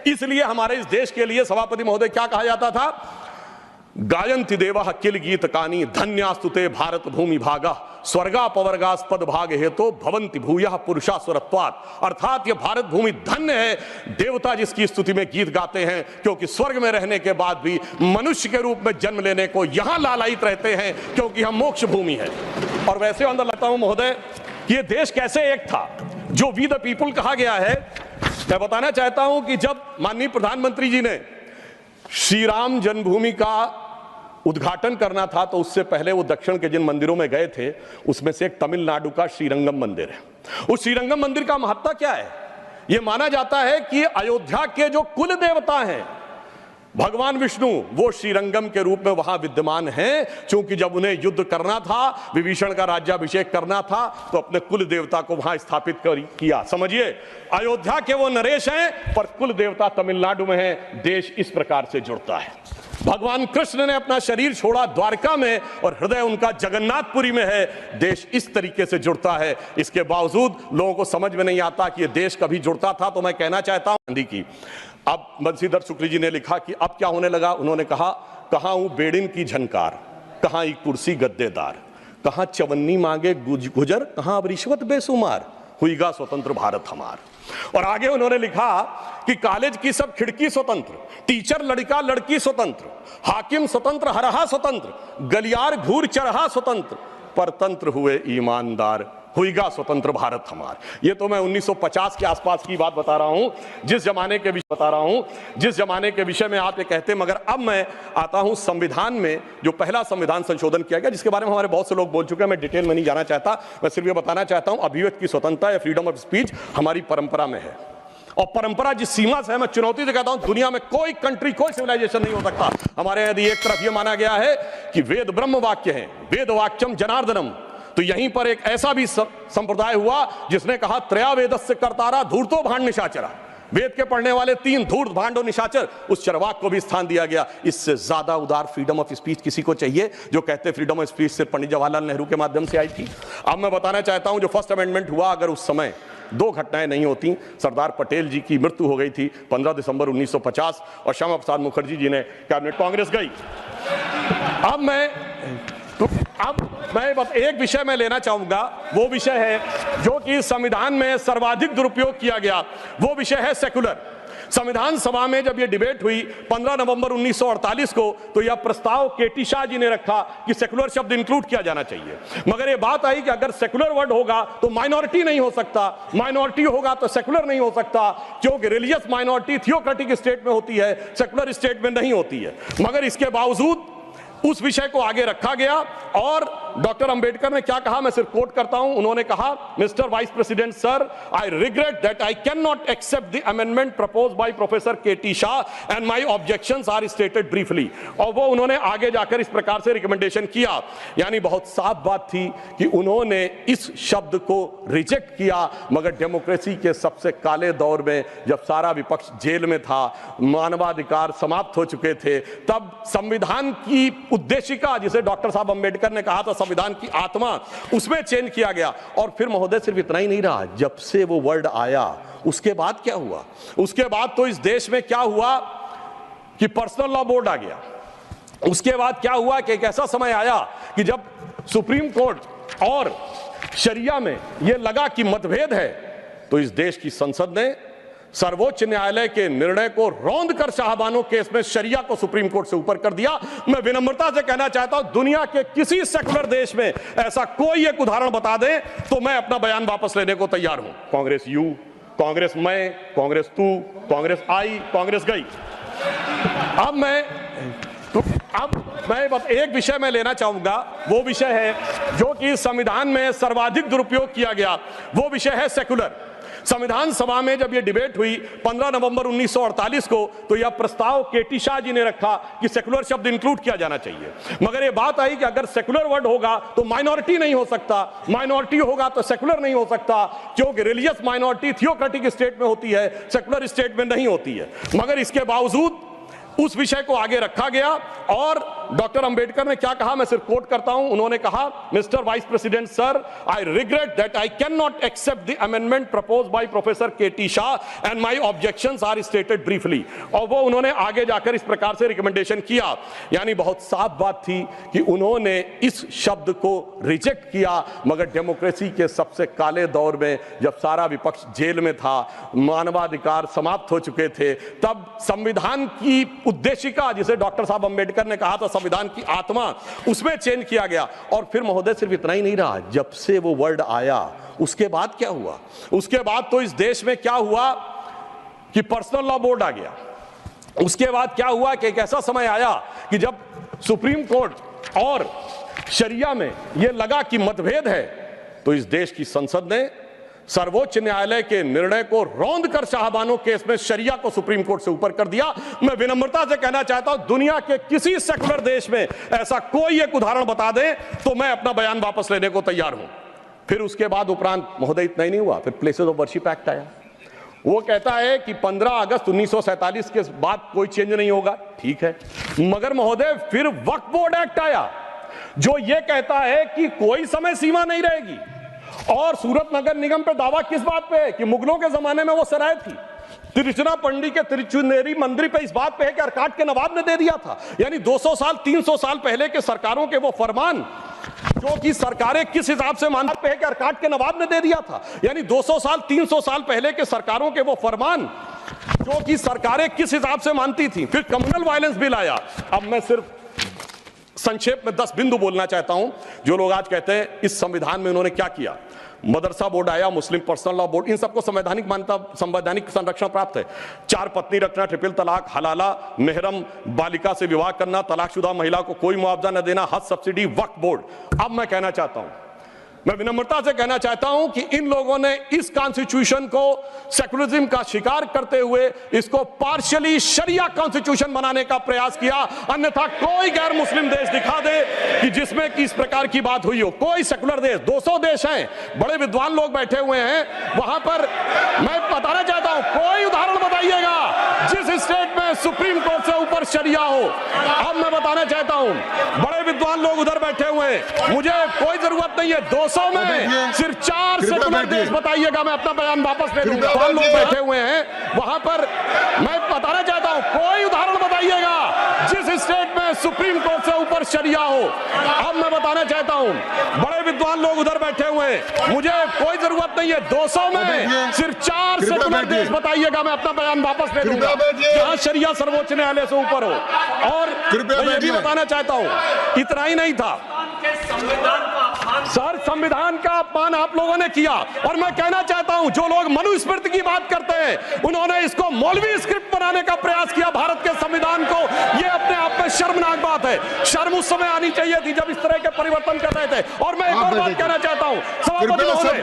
इसलिए हमारे इस देश के लिए सभापति महोदय क्या कहा जाता था, गायन्ति देवः किल गीतकानि धन्यास्तुते भारत भूमि भागा स्वर्गापवर्गास्पद भाग हेतु भवन्ति भूयः पुरुषा स्वरत्वात्। अर्थात ये भारत भूमि धन्य है, देवता जिसकी स्तुति में गीत गाते हैं, क्योंकि स्वर्ग में रहने के बाद भी मनुष्य के रूप में जन्म लेने को यहां लालायित रहते हैं, क्योंकि हम मोक्ष भूमि है। और वैसे अंदर लगता हूं महोदय कि ये देश कैसे एक था जो वी द पीपुल कहा गया है। मैं बताना चाहता हूं कि जब माननीय प्रधानमंत्री जी ने श्री राम जन्मभूमि का उद्घाटन करना था, तो उससे पहले वो दक्षिण के जिन मंदिरों में गए थे उसमें से एक तमिलनाडु का श्रीरंगम मंदिर है। उस श्रीरंगम मंदिर का महत्ता क्या है? यह माना जाता है कि अयोध्या के जो कुल देवता हैं भगवान विष्णु, वो श्रीरंगम के रूप में वहां विद्यमान हैं। क्योंकि जब उन्हें युद्ध करना था, विभीषण का राज्याभिषेक करना था, तो अपने कुल देवता को वहां स्थापित किया। समझिए, अयोध्या के वो नरेश हैं, पर कुल देवता तमिलनाडु में है। देश इस प्रकार से जुड़ता है। भगवान कृष्ण ने अपना शरीर छोड़ा द्वारका में और हृदय उनका जगन्नाथपुरी में है। देश इस तरीके से जुड़ता है। इसके बावजूद लोगों को समझ में नहीं आता कि यह देश कभी जुड़ता था। तो मैं कहना चाहता हूं गांधी की, अब बंशीधर शुक्ल जी ने लिखा कि अब क्या होने लगा। उन्होंने कहा, कहां हूं बेड़िन की झनकार, कहां एक कुर्सी गद्देदार, कहां चवन्नी मांगे गुजर, कहां अब रिश्वत बेसुमार, हुईगा स्वतंत्र भारत हमार। और आगे उन्होंने लिखा कि कॉलेज की सब खिड़की स्वतंत्र, टीचर लड़का लड़की स्वतंत्र, हाकिम स्वतंत्र हरहा स्वतंत्र, गलियार घूर चरहा स्वतंत्र, परतंत्र हुए ईमानदार, हुईगा स्वतंत्र भारत हमार। ये तो मैं 1950 के आसपास की बात बता रहा हूं, जिस जमाने के विषय में आप ये कहते हैं। मगर अब मैं आता हूं संविधान में, जो पहला संविधान संशोधन किया गया, जिसके बारे में हमारे बहुत से लोग बोल चुके हैं, मैं डिटेल में नहीं जाना चाहता। मैं सिर्फ ये बताना चाहता हूं, अभिव्यक्ति की स्वतंत्रता या फ्रीडम ऑफ स्पीच हमारी परंपरा में है। और परंपरा जिस सीमा से है, मैं चुनौती से कहता हूं, दुनिया में कोई कंट्री, कोई सिविलाइजेशन नहीं हो सकता। हमारे यदि एक तरफ यह माना गया है कि वेद ब्रह्म वाक्य है, वेद वाक्यम जनार्दनम, तो यहीं पर एक ऐसा भी संप्रदाय हुआ जिसने कहा त्रया वेदस्य कर्तारा धूर्तो भांड निशाचरा। वेद के पढ़ने वाले तीन, धूर्त भांड और निशाचर, उस चरवाक को भी स्थान दिया गया। इससे ज्यादा उदार फ्रीडम ऑफ स्पीच किसी को चाहिए? जो कहते फ्रीडम ऑफ स्पीच सिर्फ पंडित जवाहरलाल नेहरू के माध्यम से आई थी। अब मैं बताना चाहता हूं, जो फर्स्ट अमेंडमेंट हुआ, अगर उस समय दो घटनाएं नहीं होती, सरदार पटेल जी की मृत्यु हो गई थी 15 दिसंबर 1950 और श्यामा प्रसाद मुखर्जी जी ने कैबिनेट, कांग्रेस गई। अब मैं एक विषय में लेना चाहूंगा, वो विषय है जो कि संविधान में सर्वाधिक दुरुपयोग किया गया, वो विषय है सेकुलर। संविधान सभा में जब ये डिबेट हुई 15 नवंबर 1948 को, तो यह प्रस्ताव केटी शाह जी ने रखा कि सेकुलर शब्द इंक्लूड किया जाना चाहिए। मगर ये बात आई कि अगर सेकुलर वर्ड होगा तो माइनॉरिटी नहीं हो सकता, माइनॉरिटी होगा तो सेकुलर नहीं हो सकता, क्योंकि रिलीजियस माइनॉरिटी थियोक्रेटिक स्टेट में होती है, सेकुलर स्टेट में नहीं होती है। मगर इसके बावजूद उस विषय को आगे रखा गया और डॉक्टर अंबेडकर ने क्या कहा, मैं सिर्फ कोट करता हूं। उन्होंने कहा, mister vice president sir, I regret that I can not accept the amendment proposed by professor KT Shah and my objections are stated briefly. और वो उन्होंने आगे जाकर इस प्रकार से रिकमेंडेशन किया। यानी बहुत साफ बात थी कि उन्होंने इस शब्द को रिजेक्ट किया। मगर डेमोक्रेसी के सबसे काले दौर में, जब सारा विपक्ष जेल में था, मानवाधिकार समाप्त हो चुके थे, तब संविधान की उद्देशिका, जिसे डॉक्टर साहब अंबेडकर ने कहा था संविधान की आत्मा, उसमें चेंज किया गया। और फिर महोदय सिर्फ इतना ही नहीं रहा, जब से वो वर्ड आया उसके बाद क्या हुआ? उसके बाद तो इस देश में क्या हुआ कि पर्सनल लॉ बोर्ड आ गया। उसके बाद क्या हुआ कि एक ऐसा समय आया कि जब सुप्रीम कोर्ट और शरिया में यह लगा कि मतभेद है, तो इस देश की संसद ने सर्वोच्च न्यायालय के निर्णय को रौंद कर शाहबानो केस में शरिया को सुप्रीम कोर्ट से ऊपर कर दिया। मैं विनम्रता से कहना चाहता हूं, दुनिया के किसी सेकुलर देश में ऐसा कोई एक उदाहरण बता दे तो मैं अपना बयान वापस लेने को तैयार हूं। कांग्रेस यू, कांग्रेस मैं, कांग्रेस तू, कांग्रेस आई, कांग्रेस गई। अब मैं एक विषय में लेना चाहूंगा, वो विषय है जो कि संविधान में सर्वाधिक दुरुपयोग किया गया, वो विषय है सेकुलर। संविधान सभा में जब यह डिबेट हुई 15 नवंबर 1948 को, तो यह प्रस्ताव केटी शाह जी ने रखा कि सेकुलर शब्द इंक्लूड किया जाना चाहिए। मगर यह बात आई कि अगर सेकुलर वर्ड होगा तो माइनॉरिटी नहीं हो सकता, माइनॉरिटी होगा तो सेकुलर नहीं हो सकता, क्योंकि रिलीजियस माइनॉरिटी थियोक्रेटिक स्टेट में होती है, सेकुलर स्टेट में नहीं होती है। मगर इसके बावजूद उस विषय को आगे रखा गया और डॉक्टर अंबेडकर ने क्या कहा, मैं सिर्फ कोट करता हूं। उन्होंने कहा, mister vice president sir, I regret that I can not accept the amendment propose by professor KT Shah and my objections are stated briefly. और वो उन्होंने आगे जाकर इस प्रकार से रिकमेंडेशन किया, यानी बहुत साफ बात थी कि उन्होंने इस शब्द को रिजेक्ट किया। मगर डेमोक्रेसी के सबसे काले दौर में, जब सारा विपक्ष जेल में था, मानवाधिकार समाप्त हो चुके थे, तब संविधान की उद्देशिका, जिसे डॉक्टर साहब अंबेडकर ने कहा था संविधान की आत्मा, उसमें चेंज किया गया। और फिर महोदय सिर्फ इतना ही नहीं रहा, जब से वो वर्ड आया उसके बाद क्या हुआ? उसके बाद तो इस देश में क्या हुआ कि पर्सनल लॉ बोर्ड आ गया। उसके बाद क्या हुआ कि एक ऐसा समय आया कि जब सुप्रीम कोर्ट और शरिया में यह लगा कि मतभेद है, तो इस देश की संसद ने सर्वोच्च न्यायालय के निर्णय को रौंद कर शाहबानो केस में शरिया को सुप्रीम कोर्ट से ऊपर कर दिया। मैं विनम्रता से कहना चाहता हूं, दुनिया के किसी सेकुलर देश में ऐसा कोई एक उदाहरण बता दे तो मैं अपना बयान वापस लेने को तैयार हूं। फिर उसके बाद उपरांत महोदय इतना ही नहीं हुआ, फिर प्लेसेस ऑफ वर्शिप एक्ट आया। वो कहता है कि 15 अगस्त 1947 के बाद कोई चेंज नहीं होगा, ठीक है। मगर महोदय फिर वक्फ बोर्ड एक्ट आया, जो ये कहता है कि कोई समय सीमा नहीं रहेगी। और सूरत नगर निगम पे दावा किस बात पे है कि मुगलों के जमाने में वो सराय थी। तिरुचिरापल्ली के तिरुचुनेरी मंदिर पे इस बात पे है कि अरकाट के नवाब ने दे दिया था। यानी 200 साल 300 साल पहले के सरकारों के वो फरमान, जो कि सरकारें किस हिसाब से मानती पे है कि अरकाट के नवाब ने दे दिया था। यानी 200 साल 300 साल पहले के सरकारों के वो फरमान, जो कि सरकारें किस हिसाब से मानती थी। फिर कम्युनल वायलेंस बिल आया। अब मैं सिर्फ संक्षेप में 10 बिंदु बोलना चाहता हूं। जो लोग आज कहते हैं इस संविधान में उन्होंने क्या किया, मदरसा बोर्ड आया, मुस्लिम पर्सनल लॉ बोर्ड, इन सबको संवैधानिक मान्यता, संवैधानिक संरक्षण प्राप्त है। 4 पत्नी रखना, ट्रिपल तलाक, हलाला, मेहरम बालिका से विवाह करना, तलाकशुदा महिला को कोई मुआवजा न देना, हज सब्सिडी, वक्फ बोर्ड। अब मैं कहना चाहता हूं, मैं विनम्रता से कहना चाहता हूं कि इन लोगों ने इस कॉन्स्टिट्यूशन को सेकुलरिज्म का शिकार करते हुए इसको पार्शियली शरिया कॉन्स्टिट्यूशन बनाने का प्रयास किया। अन्यथा कोई गैर मुस्लिम देश दिखा दे कि जिसमें कि इस प्रकार की बात हुई हो, कोई सेकुलर देश, 200 देश हैं, बड़े विद्वान लोग बैठे हुए हैं वहां पर। मैं बताना चाहता हूं, कोई उदाहरण बताइएगा जिस स्टेट में सुप्रीम कोर्ट से ऊपर शरिया हो। अब मैं बताना चाहता हूं, बड़े विद्वान लोग उधर बैठे हुए हैं, मुझे कोई जरूरत नहीं है 200 में सिर्फ 4 सेकुलर देश बताइएगा, मैं अपना बयान वापस ले लूंगा। लोग बैठे हुए हैं वहां पर। मैं बताना चाहता हूं, कोई उदाहरण बताइएगा जिस स्टेट में सुप्रीम कोर्ट से ऊपर शरिया हो। अब मैं बताना चाहता हूं, बड़े विद्वान लोग उधर बैठे हुए हैं, मुझे कोई जरूरत नहीं है 200 में सिर्फ 4 सेकुलर देश बताइएगा, मैं अपना बयान वापस ले लूंगा, जहां शरिया सर्वोच्च न्यायालय से ऊपर हो। और मैं ये भी बताना चाहता हूं, इतना ही नहीं था सर, संविधान का अपमान आप लोगों ने किया। और मैं कहना चाहता हूं, जो लोग मनुस्मृति की बात करते हैं, उन्होंने इसको मौलवी स्क्रिप्ट बनाने का प्रयास किया भारत के संविधान को। यह अपने आप में शर्मनाक बात है। शर्म उस समय आनी चाहिए थी जब इस तरह के परिवर्तन कर रहे थे। और मैं एक और बात कहना चाहता हूं, सभापति महोदय,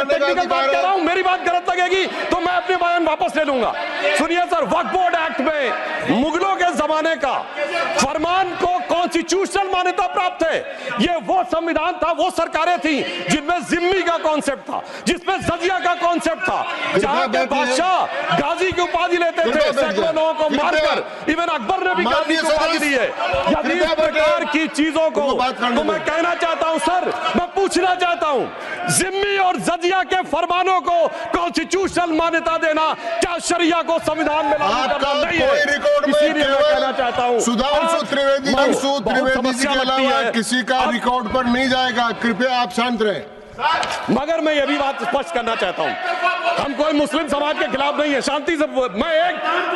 टेक्निकल बात कह रहा हूं, मेरी बात गलत लगेगी तो मैं अपने बयान वापस ले लूंगा। सुनिए सर, वक्फ बोर्ड एक्ट में मुगलों के जमाने का फरमान को कॉन्स्टिट्यूशनल मान्यता प्राप्त है। यह वो संविधान था, वो सरकारें थी जिनमें जिम्मी का कॉन्सेप्ट था, जिसमें जजिया का कॉन्सेप्ट था, जहां के बादशाह गाजी की उपाधि लेते थे, सैकड़ों लोगों को मारकर। इवन अकबर ने भी गाजी की उपाधि दी है। यदि इस प्रकार की चीजों को, तो मैं कहना चाहता हूं सर, मैं पूछना चाहता हूं, जिम्मी और जजिया के फरमानों को कॉन्स्टिट्यूशनल मान्यता देना क्या शरिया को संविधान में लागू करना नहीं है? इसीलिए मैं कहना चाहता हूं, सुधांशु त्रिवेदी जी के अलावा किसी का रिकॉर्ड पर नहीं जाएगा, कृपया आप शांत रहे। मगर मैं यह भी बात स्पष्ट करना चाहता हूं, हम कोई मुस्लिम समाज के खिलाफ नहीं है, शांति से।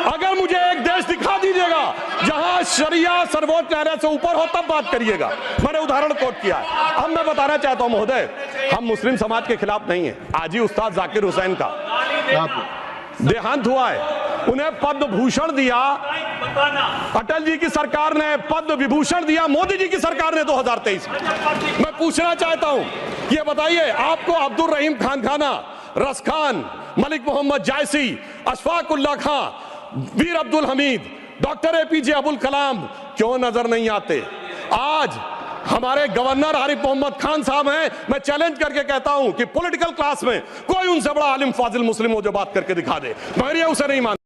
अगर मुझे एक देश दिखा दीजिएगा जहां शरिया सर्वोच्च न्यायालय से ऊपर हो, तब बात करिएगा। मैंने उदाहरण कोट किया है। अब मैं बताना चाहता हूं महोदय, हम मुस्लिम समाज के खिलाफ नहीं है। आज ही उस्ताद जाकिर हुसैन का देहांत हुआ है, उन्हें पद्म भूषण दिया, अटल जी की सरकार ने पद्म विभूषण दिया, मोदी जी की सरकार ने 2023 में। मैं पूछना चाहता हूं, ये बताइए, आपको अब्दुल रहीम खानखाना, रस खान, मलिक मोहम्मद जायसी, अशफाक उल्लाह खां, वीर अब्दुल हमीद, डॉक्टर APJ अबुल कलाम क्यों नजर नहीं आते? आज हमारे गवर्नर आरिफ मोहम्मद खान साहब हैं। मैं चैलेंज करके कहता हूं कि पॉलिटिकल क्लास में कोई उनसे बड़ा आलिम फाजिल मुस्लिम हो जो बात करके दिखा दे, मगर ये उसे नहीं मानते।